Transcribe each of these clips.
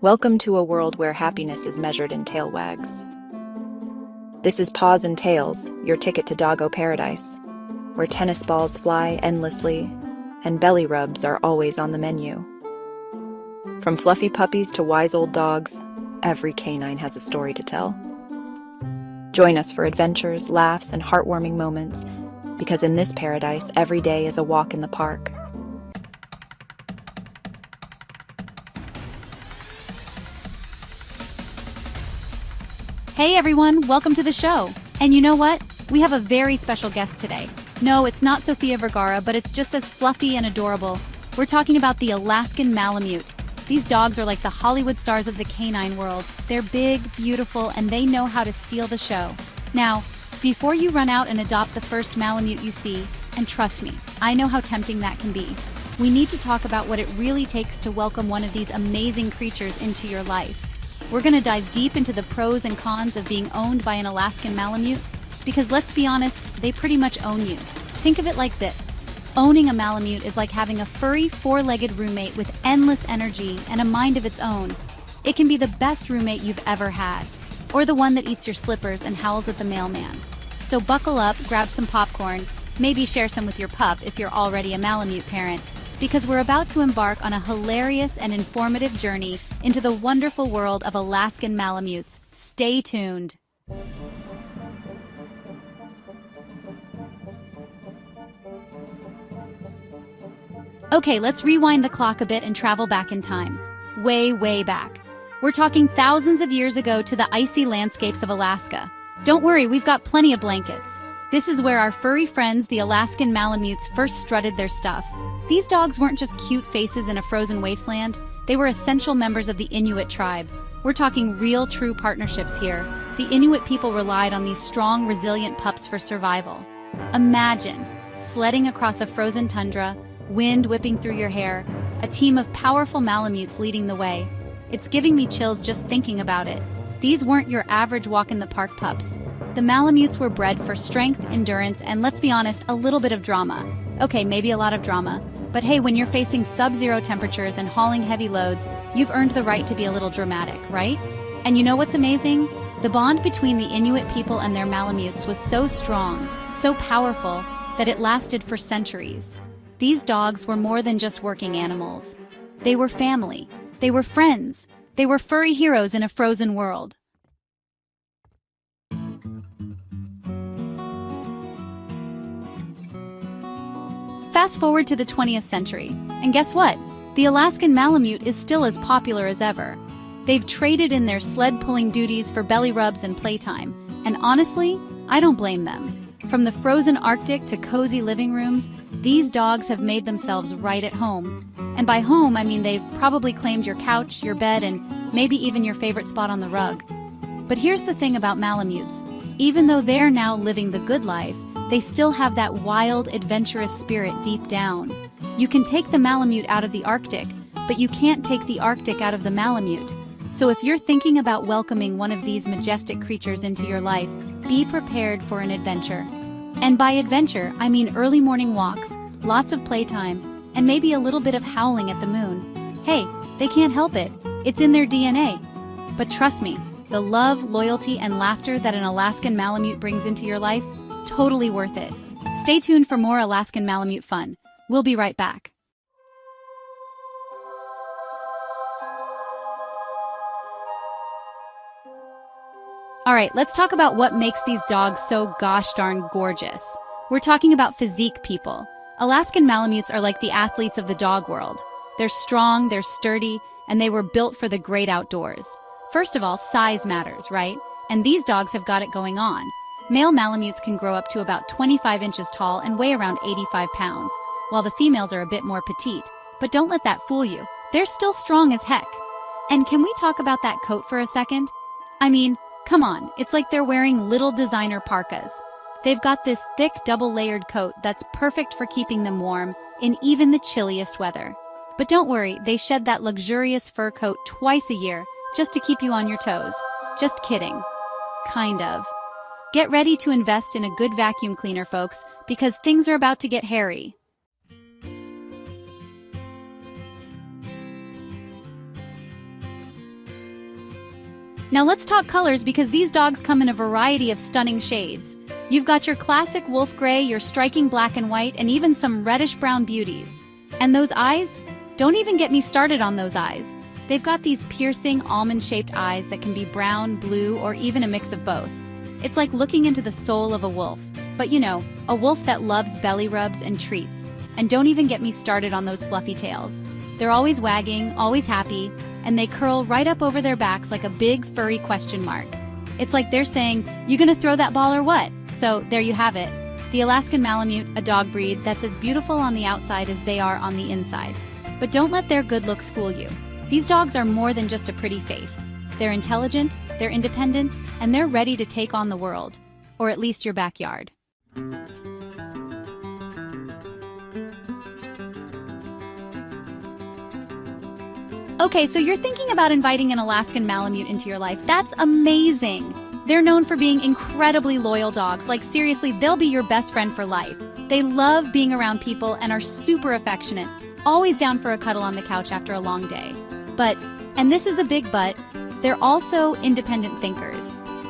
Welcome to a world where happiness is measured in tail wags. This is Paws and Tails, your ticket to doggo paradise, where tennis balls fly endlessly and belly rubs are always on the menu. From fluffy puppies to wise old dogs, every canine has a story to tell. Join us for adventures, laughs, and heartwarming moments, because in this paradise, every day is a walk in the park. Hey everyone, welcome to the show. And you know what? We have a very special guest today. No, it's not Sofia Vergara, but it's just as fluffy and adorable. We're talking about the Alaskan Malamute. These dogs are like the Hollywood stars of the canine world. They're big, beautiful, and they know how to steal the show. Now, before you run out and adopt the first Malamute you see, and trust me, I know how tempting that can be, we need to talk about what it really takes to welcome one of these amazing creatures into your life. We're going to dive deep into the pros and cons of being owned by an Alaskan Malamute, because let's be honest, they pretty much own you. Think of it like this. Owning a Malamute is like having a furry, four-legged roommate with endless energy and a mind of its own. It can be the best roommate you've ever had, or the one that eats your slippers and howls at the mailman. So buckle up, grab some popcorn, maybe share some with your pup if you're already a Malamute parent, because we're about to embark on a hilarious and informative journey into the wonderful world of Alaskan Malamutes. Stay tuned. Okay, let's rewind the clock a bit and travel back in time. Way, way back. We're talking thousands of years ago to the icy landscapes of Alaska. Don't worry, we've got plenty of blankets. This is where our furry friends, the Alaskan Malamutes, first strutted their stuff. These dogs weren't just cute faces in a frozen wasteland. They were essential members of the Inuit tribe. We're talking real, true partnerships here. The Inuit people relied on these strong, resilient pups for survival. Imagine sledding across a frozen tundra, wind whipping through your hair, a team of powerful Malamutes leading the way. It's giving me chills just thinking about it. These weren't your average walk-in-the-park pups. The Malamutes were bred for strength, endurance, and let's be honest, a little bit of drama. Okay, maybe a lot of drama. But hey, when you're facing sub-zero temperatures and hauling heavy loads, you've earned the right to be a little dramatic, right? And you know what's amazing? The bond between the Inuit people and their Malamutes was so strong, so powerful, that it lasted for centuries. These dogs were more than just working animals. They were family. They were friends. They were furry heroes in a frozen world. Fast forward to the 20th century, and guess what? The Alaskan Malamute is still as popular as ever. They've traded in their sled-pulling duties for belly rubs and playtime, and honestly, I don't blame them. From the frozen Arctic to cozy living rooms, these dogs have made themselves right at home. And by home, I mean they've probably claimed your couch, your bed, and maybe even your favorite spot on the rug. But here's the thing about Malamutes. Even though they're now living the good life, they still have that wild, adventurous spirit deep down. You can take the Malamute out of the Arctic, but you can't take the Arctic out of the Malamute. So if you're thinking about welcoming one of these majestic creatures into your life, be prepared for an adventure. And by adventure, I mean early morning walks, lots of playtime, and maybe a little bit of howling at the moon. Hey, they can't help it. It's in their DNA. But trust me, the love, loyalty, and laughter that an Alaskan Malamute brings into your life, totally worth it. Stay tuned for more Alaskan Malamute fun. We'll be right back. Alright, let's talk about what makes these dogs so gosh darn gorgeous. We're talking about physique, people. Alaskan Malamutes are like the athletes of the dog world. They're strong, they're sturdy, and they were built for the great outdoors. First of all, size matters, right? And these dogs have got it going on. Male Malamutes can grow up to about 25 inches tall and weigh around 85 pounds, while the females are a bit more petite. But don't let that fool you. They're still strong as heck. And can we talk about that coat for a second? I mean, come on, it's like they're wearing little designer parkas. They've got this thick double-layered coat that's perfect for keeping them warm in even the chilliest weather. But don't worry, they shed that luxurious fur coat twice a year just to keep you on your toes. Just kidding. Kind of. Get ready to invest in a good vacuum cleaner, folks, because things are about to get hairy. Now let's talk colors because these dogs come in a variety of stunning shades. You've got your classic wolf gray, your striking black and white, and even some reddish-brown beauties. And those eyes? Don't even get me started on those eyes. They've got these piercing, almond-shaped eyes that can be brown, blue, or even a mix of both. It's like looking into the soul of a wolf. But you know, a wolf that loves belly rubs and treats. And don't even get me started on those fluffy tails. They're always wagging, always happy, and they curl right up over their backs like a big furry question mark. It's like they're saying, "You gonna throw that ball or what?" So there you have it. The Alaskan Malamute, a dog breed that's as beautiful on the outside as they are on the inside. But don't let their good looks fool you. These dogs are more than just a pretty face. They're intelligent, they're independent, and they're ready to take on the world. Or at least your backyard. Okay, so you're thinking about inviting an Alaskan Malamute into your life. That's amazing! They're known for being incredibly loyal dogs. Like seriously, they'll be your best friend for life. They love being around people and are super affectionate, always down for a cuddle on the couch after a long day. But, and this is a big but, they're also independent thinkers.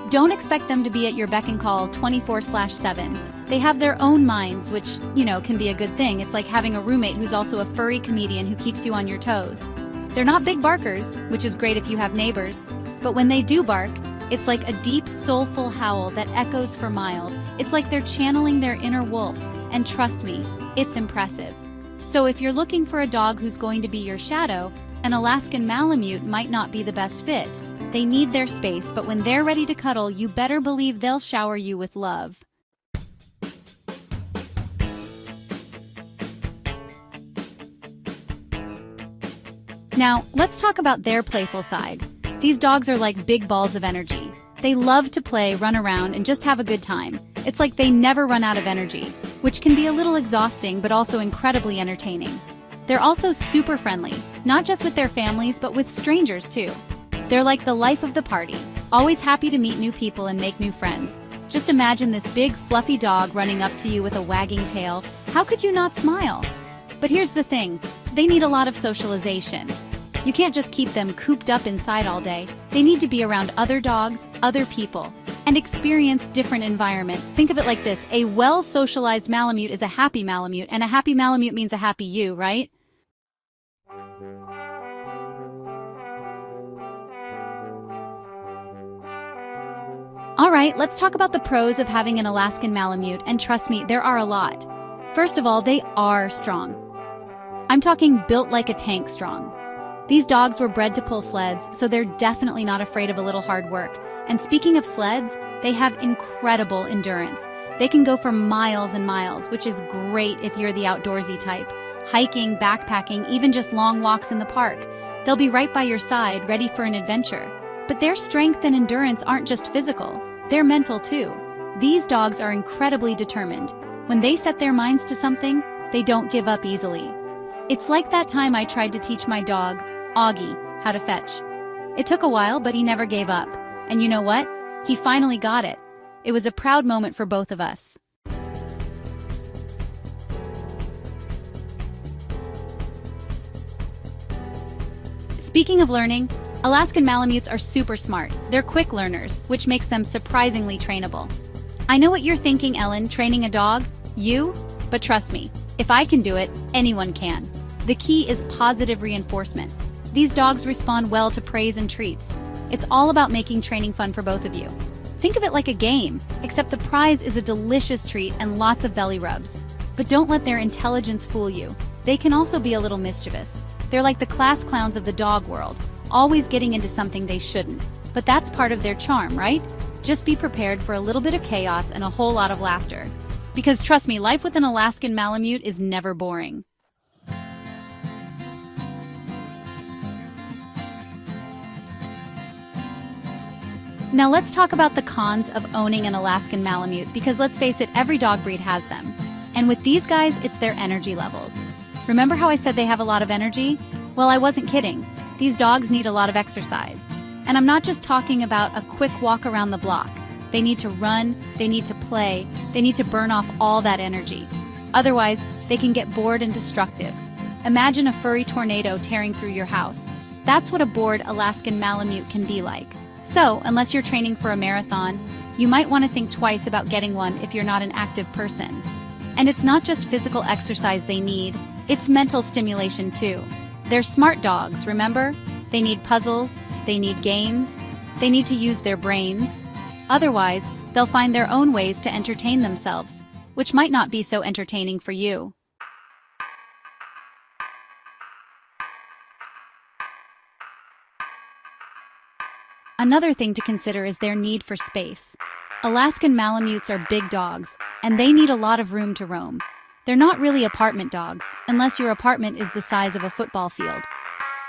Don't expect them to be at your beck and call 24/7. They have their own minds, which, you know, can be a good thing. It's like having a roommate who's also a furry comedian who keeps you on your toes. They're not big barkers, which is great if you have neighbors, but when they do bark, it's like a deep, soulful howl that echoes for miles. It's like they're channeling their inner wolf, and trust me, it's impressive. So if you're looking for a dog who's going to be your shadow, an Alaskan Malamute might not be the best fit. They need their space, but when they're ready to cuddle, you better believe they'll shower you with love. Now, let's talk about their playful side. These dogs are like big balls of energy. They love to play, run around, and just have a good time. It's like they never run out of energy, which can be a little exhausting but also incredibly entertaining. They're also super friendly, not just with their families, but with strangers too. They're like the life of the party, always happy to meet new people and make new friends. Just imagine this big, fluffy dog running up to you with a wagging tail. How could you not smile? But here's the thing, they need a lot of socialization. You can't just keep them cooped up inside all day. They need to be around other dogs, other people, and experience different environments. Think of it like this, a well-socialized Malamute is a happy Malamute, and a happy Malamute means a happy you, right? All right, let's talk about the pros of having an Alaskan Malamute, and trust me, there are a lot. First of all, they are strong. I'm talking built like a tank strong. These dogs were bred to pull sleds, so they're definitely not afraid of a little hard work. And speaking of sleds, they have incredible endurance. They can go for miles and miles, which is great if you're the outdoorsy type. Hiking, backpacking, even just long walks in the park. They'll be right by your side, ready for an adventure. But their strength and endurance aren't just physical, they're mental too. These dogs are incredibly determined. When they set their minds to something, they don't give up easily. It's like that time I tried to teach my dog, Augie, how to fetch. It took a while, but he never gave up. And you know what? He finally got it. It was a proud moment for both of us. Speaking of learning, Alaskan Malamutes are super smart. They're quick learners, which makes them surprisingly trainable. I know what you're thinking, Ellen, training a dog? You? But trust me, if I can do it, anyone can. The key is positive reinforcement. These dogs respond well to praise and treats. It's all about making training fun for both of you. Think of it like a game, except the prize is a delicious treat and lots of belly rubs. But don't let their intelligence fool you. They can also be a little mischievous. They're like the class clowns of the dog world, always getting into something they shouldn't. But that's part of their charm, right? Just be prepared for a little bit of chaos and a whole lot of laughter. Because trust me, life with an Alaskan Malamute is never boring. Now let's talk about the cons of owning an Alaskan Malamute, because let's face it, every dog breed has them. And with these guys, it's their energy levels. Remember how I said they have a lot of energy? Well, I wasn't kidding. These dogs need a lot of exercise. And I'm not just talking about a quick walk around the block. They need to run, they need to play, they need to burn off all that energy. Otherwise, they can get bored and destructive. Imagine a furry tornado tearing through your house. That's what a bored Alaskan Malamute can be like. So, unless you're training for a marathon, you might want to think twice about getting one if you're not an active person. And it's not just physical exercise they need, it's mental stimulation too. They're smart dogs, remember? They need puzzles, they need games, they need to use their brains. Otherwise, they'll find their own ways to entertain themselves, which might not be so entertaining for you. Another thing to consider is their need for space. Alaskan Malamutes are big dogs, and they need a lot of room to roam. They're not really apartment dogs, unless your apartment is the size of a football field.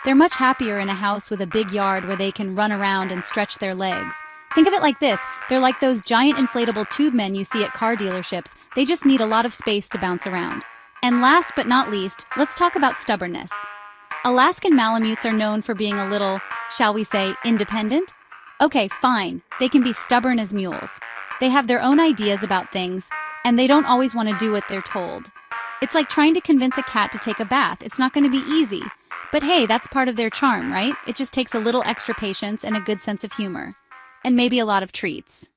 They're much happier in a house with a big yard where they can run around and stretch their legs. Think of it like this, they're like those giant inflatable tube men you see at car dealerships. They just need a lot of space to bounce around. And last but not least, let's talk about stubbornness. Alaskan Malamutes are known for being a little, shall we say, independent? Okay, fine, they can be stubborn as mules. They have their own ideas about things, and they don't always want to do what they're told. It's like trying to convince a cat to take a bath. It's not going to be easy. But hey, that's part of their charm, right? It just takes a little extra patience and a good sense of humor. And maybe a lot of treats.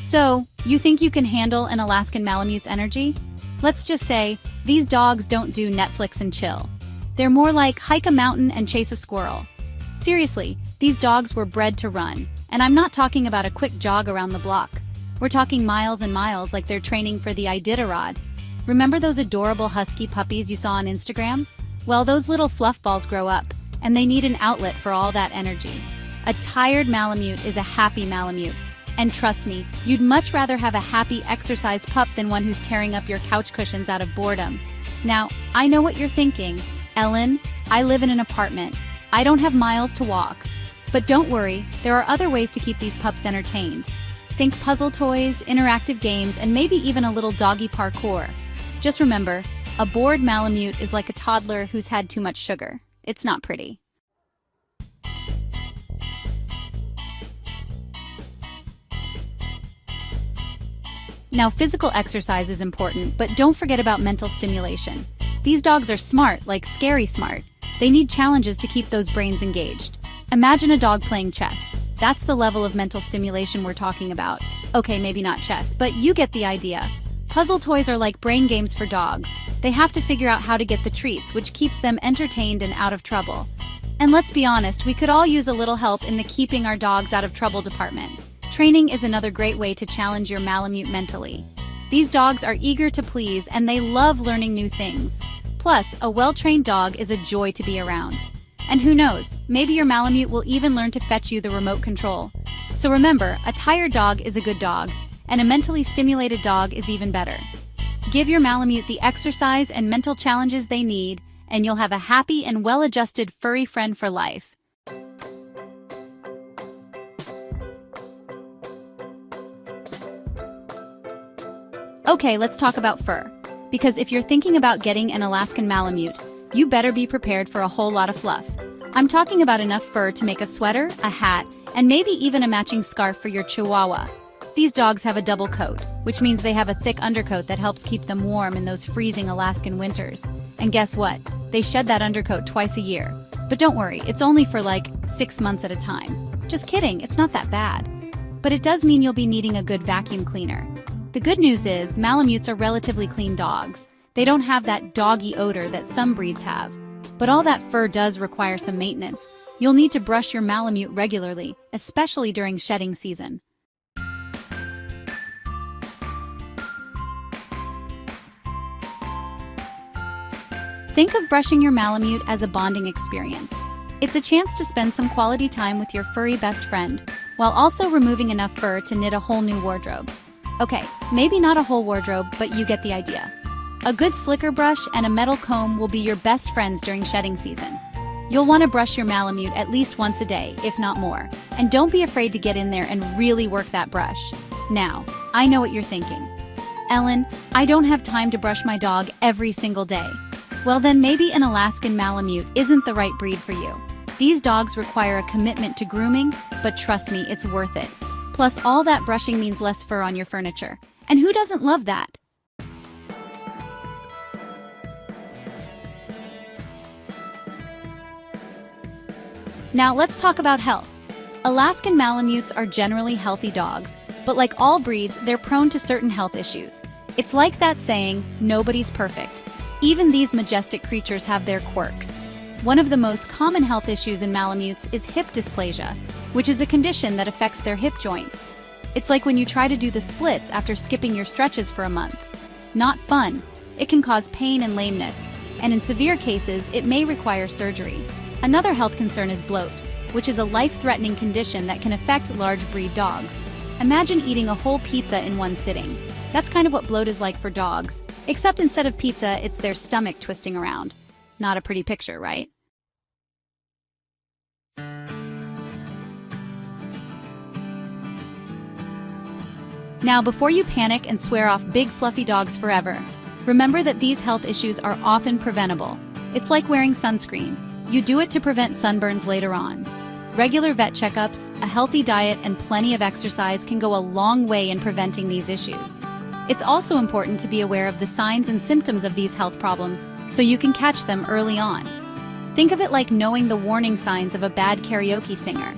So, you think you can handle an Alaskan Malamute's energy? Let's just say, these dogs don't do Netflix and chill. They're more like hike a mountain and chase a squirrel. Seriously, these dogs were bred to run, and I'm not talking about a quick jog around the block. We're talking miles and miles like they're training for the Iditarod. Remember those adorable Husky puppies you saw on Instagram? Well, those little fluff balls grow up, and they need an outlet for all that energy. A tired Malamute is a happy Malamute. And trust me, you'd much rather have a happy, exercised pup than one who's tearing up your couch cushions out of boredom. Now, I know what you're thinking. Ellen, I live in an apartment. I don't have miles to walk. But don't worry, there are other ways to keep these pups entertained. Think puzzle toys, interactive games, and maybe even a little doggy parkour. Just remember, a bored Malamute is like a toddler who's had too much sugar. It's not pretty. Now, physical exercise is important, but don't forget about mental stimulation. These dogs are smart, like scary smart. They need challenges to keep those brains engaged. Imagine a dog playing chess. That's the level of mental stimulation we're talking about. Okay, maybe not chess, but you get the idea. Puzzle toys are like brain games for dogs. They have to figure out how to get the treats, which keeps them entertained and out of trouble. And let's be honest, we could all use a little help in the keeping our dogs out of trouble department. Training is another great way to challenge your Malamute mentally. These dogs are eager to please and they love learning new things. Plus, a well-trained dog is a joy to be around. And who knows, maybe your Malamute will even learn to fetch you the remote control. So remember, a tired dog is a good dog, and a mentally stimulated dog is even better. Give your Malamute the exercise and mental challenges they need, and you'll have a happy and well-adjusted furry friend for life. Okay, let's talk about fur. Because if you're thinking about getting an Alaskan Malamute, you better be prepared for a whole lot of fluff. I'm talking about enough fur to make a sweater, a hat, and maybe even a matching scarf for your Chihuahua. These dogs have a double coat, which means they have a thick undercoat that helps keep them warm in those freezing Alaskan winters. And guess what? They shed that undercoat twice a year. But don't worry, it's only for like 6 months at a time. Just kidding, it's not that bad. But it does mean you'll be needing a good vacuum cleaner. The good news is, Malamutes are relatively clean dogs. They don't have that doggy odor that some breeds have. But all that fur does require some maintenance. You'll need to brush your Malamute regularly, especially during shedding season. Think of brushing your Malamute as a bonding experience. It's a chance to spend some quality time with your furry best friend, while also removing enough fur to knit a whole new wardrobe. Okay, maybe not a whole wardrobe, but you get the idea. A good slicker brush and a metal comb will be your best friends during shedding season. You'll want to brush your Malamute at least once a day, if not more. And don't be afraid to get in there and really work that brush. Now, I know what you're thinking. Ellen, I don't have time to brush my dog every single day. Well then maybe an Alaskan Malamute isn't the right breed for you. These dogs require a commitment to grooming, but trust me, it's worth it. Plus, all that brushing means less fur on your furniture. And who doesn't love that? Now let's talk about health. Alaskan Malamutes are generally healthy dogs, but like all breeds, they're prone to certain health issues. It's like that saying, nobody's perfect. Even these majestic creatures have their quirks. One of the most common health issues in Malamutes is hip dysplasia, which is a condition that affects their hip joints. It's like when you try to do the splits after skipping your stretches for a month. Not fun. It can cause pain and lameness, and in severe cases, it may require surgery. Another health concern is bloat, which is a life-threatening condition that can affect large breed dogs. Imagine eating a whole pizza in one sitting. That's kind of what bloat is like for dogs, except instead of pizza, it's their stomach twisting around. Not a pretty picture, right? Now, before you panic and swear off big fluffy dogs forever, remember that these health issues are often preventable. It's like wearing sunscreen. You do it to prevent sunburns later on. Regular vet checkups, a healthy diet, and plenty of exercise can go a long way in preventing these issues. It's also important to be aware of the signs and symptoms of these health problems so you can catch them early on. Think of it like knowing the warning signs of a bad karaoke singer.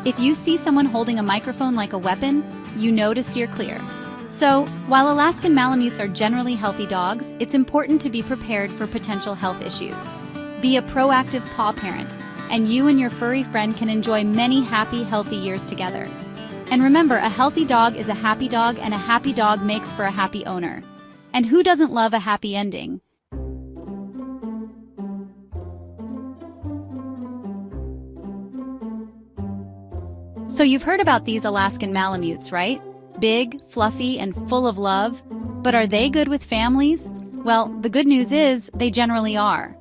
If you see someone holding a microphone like a weapon, you know to steer clear. So, while Alaskan Malamutes are generally healthy dogs, it's important to be prepared for potential health issues. Be a proactive paw parent, and you and your furry friend can enjoy many happy, healthy years together. And remember, a healthy dog is a happy dog, and a happy dog makes for a happy owner. And who doesn't love a happy ending? So you've heard about these Alaskan Malamutes, right? Big, fluffy, and full of love. But are they good with families? Well, the good news is they generally are.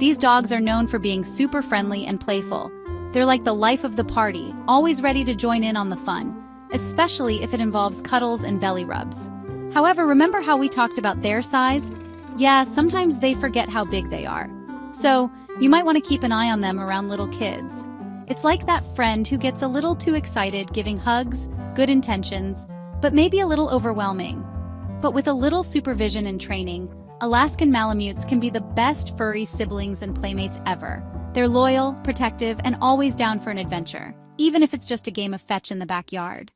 These dogs are known for being super friendly and playful. They're like the life of the party, always ready to join in on the fun, especially if it involves cuddles and belly rubs. However, remember how we talked about their size? Yeah, sometimes they forget how big they are. So, you might want to keep an eye on them around little kids. It's like that friend who gets a little too excited giving hugs, good intentions, but maybe a little overwhelming. But with a little supervision and training, Alaskan Malamutes can be the best furry siblings and playmates ever. They're loyal, protective, and always down for an adventure, even if it's just a game of fetch in the backyard.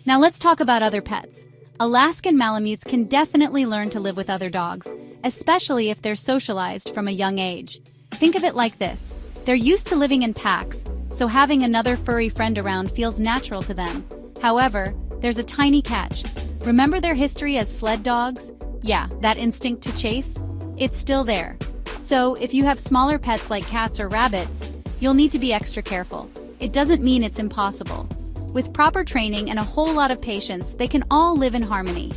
Now let's talk about other pets. Alaskan Malamutes can definitely learn to live with other dogs, especially if they're socialized from a young age. Think of it like this. They're used to living in packs, so having another furry friend around feels natural to them. However, there's a tiny catch. Remember their history as sled dogs? Yeah, that instinct to chase? It's still there. So if you have smaller pets like cats or rabbits, you'll need to be extra careful. It doesn't mean it's impossible. With proper training and a whole lot of patience, they can all live in harmony.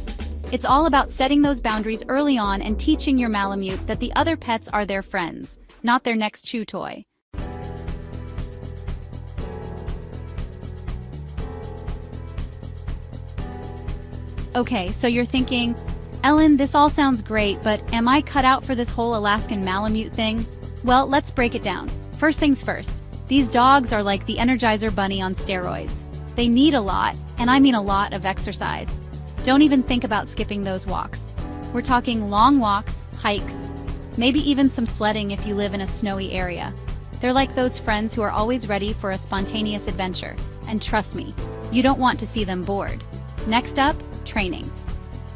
It's all about setting those boundaries early on and teaching your Malamute that the other pets are their friends, not their next chew toy. Okay, so you're thinking, Ellen, this all sounds great, but am I cut out for this whole Alaskan Malamute thing? Well, let's break it down. First things first, these dogs are like the Energizer Bunny on steroids. They need a lot, and I mean a lot, of exercise. Don't even think about skipping those walks. We're talking long walks, hikes, maybe even some sledding if you live in a snowy area. They're like those friends who are always ready for a spontaneous adventure. And trust me, you don't want to see them bored. Next up, training.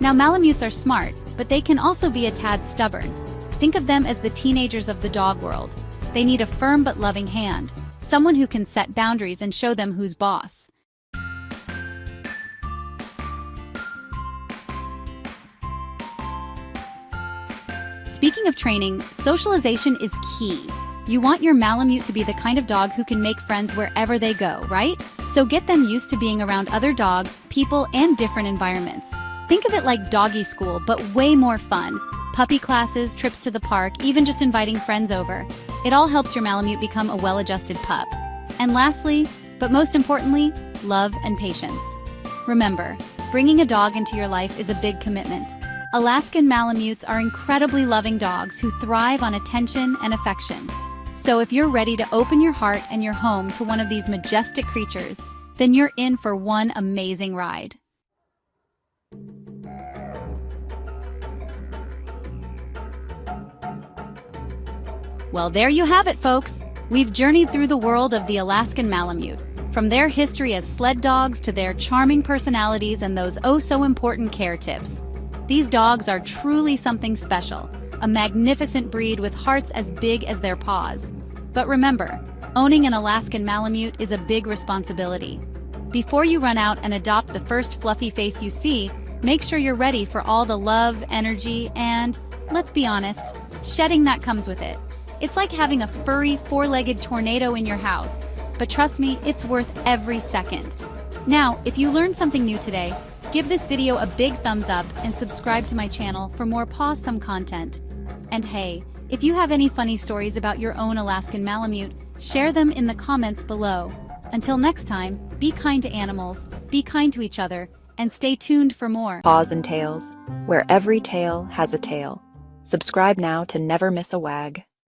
Now, Malamutes are smart, but they can also be a tad stubborn. Think of them as the teenagers of the dog world. They need a firm but loving hand, someone who can set boundaries and show them who's boss. Speaking of training, socialization is key. You want your Malamute to be the kind of dog who can make friends wherever they go, right? So get them used to being around other dogs, people, and different environments. Think of it like doggy school, but way more fun. Puppy classes, trips to the park, even just inviting friends over. It all helps your Malamute become a well-adjusted pup. And lastly, but most importantly, love and patience. Remember, bringing a dog into your life is a big commitment. Alaskan Malamutes are incredibly loving dogs who thrive on attention and affection. So if you're ready to open your heart and your home to one of these majestic creatures, then you're in for one amazing ride. Well, there you have it, folks. We've journeyed through the world of the Alaskan Malamute, from their history as sled dogs to their charming personalities and those oh-so-important care tips. These dogs are truly something special, a magnificent breed with hearts as big as their paws. But remember, owning an Alaskan Malamute is a big responsibility. Before you run out and adopt the first fluffy face you see, make sure you're ready for all the love, energy, and, let's be honest, shedding that comes with it. It's like having a furry, four-legged tornado in your house. But trust me, it's worth every second. Now, if you learned something new today, give this video a big thumbs up and subscribe to my channel for more pawsome content. And hey, if you have any funny stories about your own Alaskan Malamute, share them in the comments below. Until next time, be kind to animals, be kind to each other, and stay tuned for more Paws and Tails, where every tail has a tale. Subscribe now to never miss a wag.